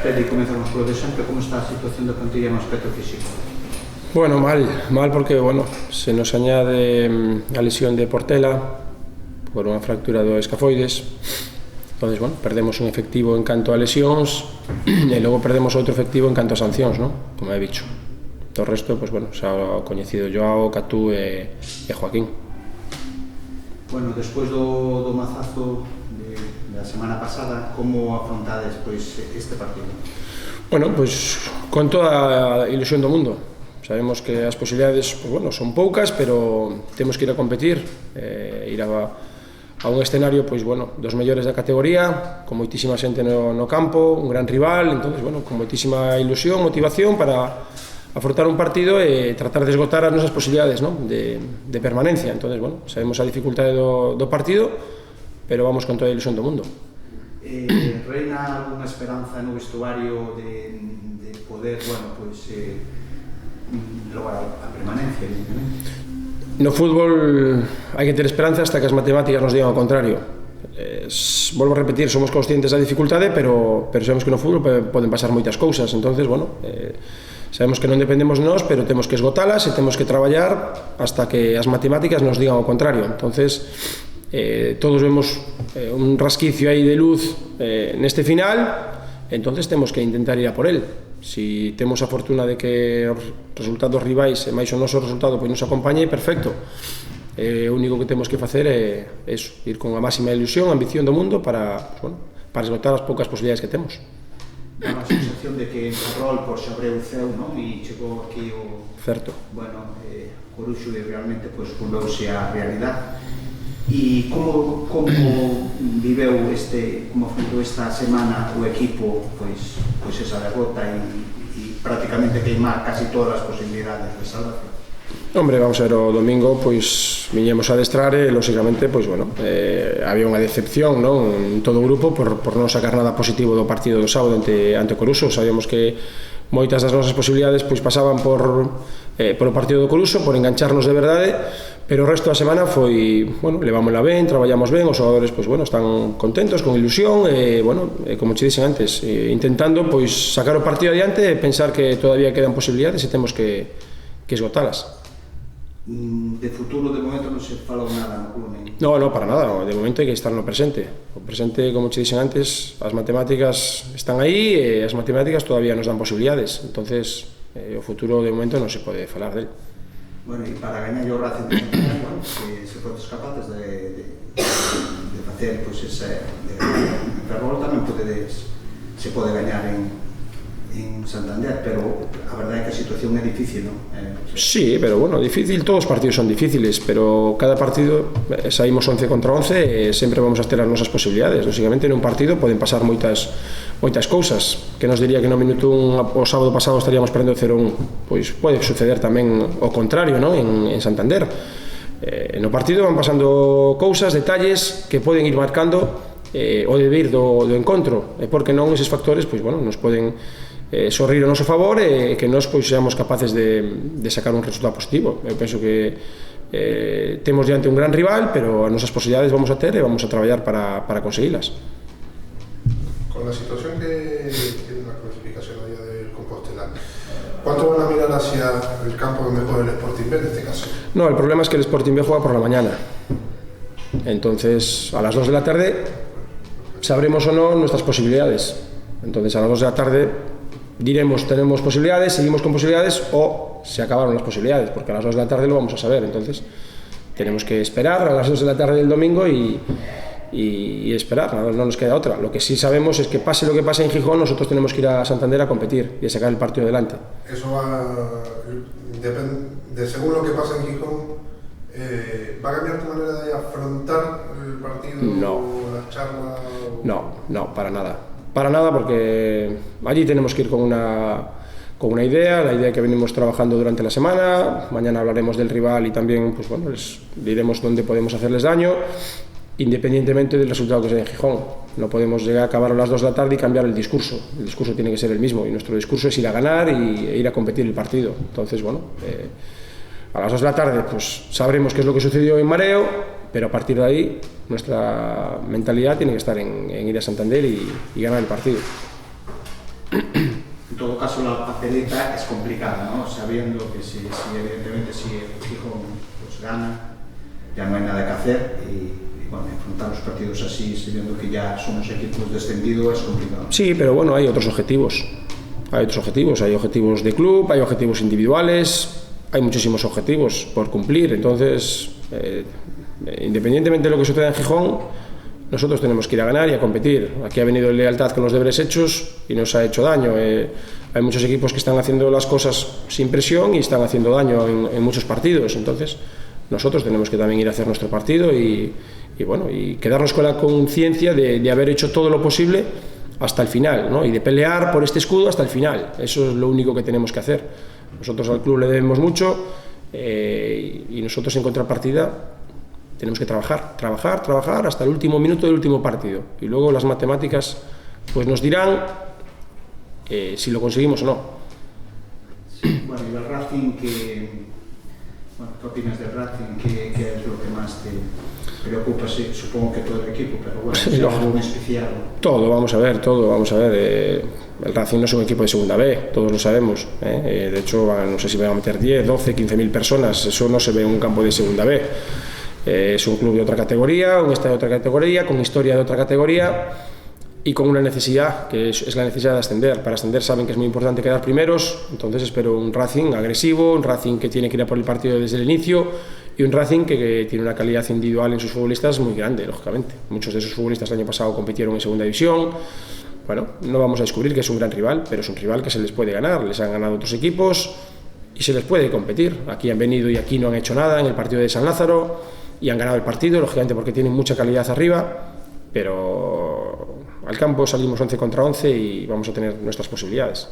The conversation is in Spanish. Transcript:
Fede, comenzamos polo de sempre, como está a situación da plantilla no aspecto físico? Bueno, mal porque, bueno, se nos añade a lesión de Portela por unha fractura do escafoides. Entonces, bueno, perdemos un efectivo en canto a lesións e logo perdemos outro efectivo en canto a sancións, ¿no? Como he dicho. Todo o resto, pues bueno, xa o coñecido Joao, Catú e Joaquín. Bueno, despois do mazazo da semana pasada, como afrontades este partido? Bueno, pues con toda a ilusión do mundo. Sabemos que as posibilidades, pues bueno, son poucas, pero temos que ir a competir, ir a un escenario, pues bueno, dos mellores da categoría, con moitísima xente no campo, un gran rival, entonces, bueno, con moitísima ilusión, motivación para afrontar un partido e tratar de esgotar as nosas posibilidades, ¿no? de permanencia. Entonces, bueno, sabemos a dificultade do partido, pero vamos con toda a ilusión do mundo. Reina alguna esperanza no vestuario de poder, bueno, pues lograr a permanencia, evidentemente? No fútbol hai que ter esperanza hasta que as matemáticas nos digan ao contrario. Volvo a repetir, somos conscientes da dificultade, pero sabemos que no fútbol poden pasar moitas cousas. Entonces, bueno, sabemos que non dependemos de nós, pero temos que esgotalas e temos que traballar hasta que as matemáticas nos digan ao contrario. Entonces, todos vemos un rasquicio aí de luz neste final, entonces temos que intentar ir a por el. Si temos a fortuna de que os resultados rivais e máis o noso resultado pois nos acompañe, perfecto. O único que temos que facer é eso, ir con a máxima ilusión, ambición do mundo para esgotar as poucas posibilidades que temos. Dá a sensación de que en Ferrol por se abreu o ceu, non? E chegou aquí o... Certo. Bueno, Coruxo realmente volveuse a realidade. E como viveu como afrontou esta semana o equipo pois esa derrota e prácticamente queimar casi todas as posibilidades de salvación? Hombre, vamos a ver, o domingo pois viñemos a adestrar e lógicamente pois bueno, había unha decepción, non, en todo o grupo por non sacar nada positivo do partido do sábado ante o Coruxo. Sabíamos que moitas das nosas posibilidades pois pasaban por o partido do Coruxo, por engancharnos de verdade, pero o resto da semana foi, bueno, levámosla ben, traballamos ben, os xogadores pois bueno, están contentos, con ilusión e bueno, como che dixen antes, intentando pois sacar o partido adiante e pensar que todavía quedan posibilidades e temos que esgotalas. De futuro, de momento, non se falou nada no club, non? No, para nada, de momento hai que estar no presente. O presente, como che dixen antes, as matemáticas están aí e as matemáticas todavía nos dan posibilidades, entonces o futuro de momento non se pode falar del. Bueno, e para gañar o Racing de Santander, bueno, se fodes capaces de facer, pois, en Ferrol tamén se pode gañar en Santander, pero a verdade é que a situación é difícil, non? Sí, pero bueno, difícil, todos os partidos son difíciles, pero cada partido saímos 11 contra 11 e sempre vamos a ter as nosas posibilidades. Lógicamente, nun partido poden pasar moitas cousas. Que nos diría que no minuto o sábado pasado estaríamos perdendo 0-1, pois pode suceder tamén o contrario, non? En Santander. No partido van pasando cousas, detalles que poden ir marcando o debir do encontro, e porque non eses factores, pois bueno, nos poden sorrir ao noso favor e que nós pois seamos capaces de sacar un resultado positivo. Eu penso que temos diante un gran rival, pero as nosas posibilidades vamos a ter e vamos a traballar para conseguilas. Con la situación que tiene la clasificación a día de Compostela, ¿cuánto van a mirar hacia el campo de mejor el Sporting B en este caso? No, el problema es que el Sporting B juega por la mañana. Entonces, a las 2 de la tarde sabremos o no nuestras posibilidades. Entonces, a las 2 de la tarde diremos tenemos posibilidades, seguimos con posibilidades o se acabaron las posibilidades, porque a las 2 de la tarde lo vamos a saber. Entonces tenemos que esperar a las 2 de la tarde del domingo y esperar, no nos queda otra. Lo que sí sabemos es que pase lo que pase en Gijón, nosotros tenemos que ir a Santander a competir y a sacar el partido adelante. Eso depende, según lo que pase en Gijón, ¿va a cambiar tu manera de afrontar el partido? No. ¿La charla? No, para nada. Para nada, porque allí tenemos que ir con una idea, la idea que venimos trabajando durante la semana. Mañana hablaremos del rival y también pues bueno, les diremos dónde podemos hacerles daño, independientemente del resultado que sea en Gijón. No podemos llegar a acabar a las 2 de la tarde y cambiar el discurso. El discurso tiene que ser el mismo y nuestro discurso es ir a ganar e ir a competir el partido. Entonces, bueno, a las 2 de la tarde pues sabremos qué es lo que sucedió en Mareo, pero a partir de ahí nuestra mentalidad tiene que estar en ir a Santander y ganar el partido. En todo caso, la papeleta es complicada, ¿no? Sabiendo que evidentemente si el Gijón pues, gana, ya no hay nada que hacer y bueno, enfrentar los partidos así, sabiendo que ya somos equipos descendidos, es complicado. Sí, pero bueno, hay otros objetivos. Hay objetivos de club, hay objetivos individuales, hay muchísimos objetivos por cumplir. Entonces, independientemente de lo que suceda en Gijón, nosotros tenemos que ir a ganar y a competir. Aquí ha venido lealtad con los deberes hechos y nos ha hecho daño. Hay muchos equipos que están haciendo las cosas sin presión y están haciendo daño en muchos partidos. Entonces, nosotros tenemos que también ir a hacer nuestro partido y quedarnos con la conciencia de haber hecho todo lo posible hasta el final, ¿no? Y de pelear por este escudo hasta el final. Eso es lo único que tenemos que hacer. Nosotros al club le debemos mucho y nosotros en contrapartida tenemos que trabajar hasta el último minuto del último partido. Y luego las matemáticas pues nos dirán si lo conseguimos o no. Sí, bueno, y el Racing, ¿qué opinas del Racing? ¿Qué es lo que más te preocupa? Sí, supongo que todo el equipo, pero bueno, si algo en especial. Todo, vamos a ver. El Racing no es un equipo de segunda B, todos lo sabemos. De hecho, no sé si van a meter 10, 12, 15.000 personas, eso no se ve en un campo de segunda B. Es un club de otra categoría, un estadio de otra categoría, con historia de otra categoría y con una necesidad, que es la necesidad de ascender. Para ascender saben que es muy importante quedar primeros, entonces espero un Racing agresivo, un Racing que tiene que ir a por el partido desde el inicio y un Racing que tiene una calidad individual en sus futbolistas muy grande, lógicamente. Muchos de esos futbolistas el año pasado compitieron en segunda división. Bueno, no vamos a descubrir que es un gran rival, pero es un rival que se les puede ganar, les han ganado otros equipos y se les puede competir. Aquí han venido y aquí no han hecho nada en el partido de San Lázaro y han ganado el partido, lógicamente porque tienen mucha calidad arriba, pero al campo salimos 11 contra 11 y vamos a tener nuestras posibilidades.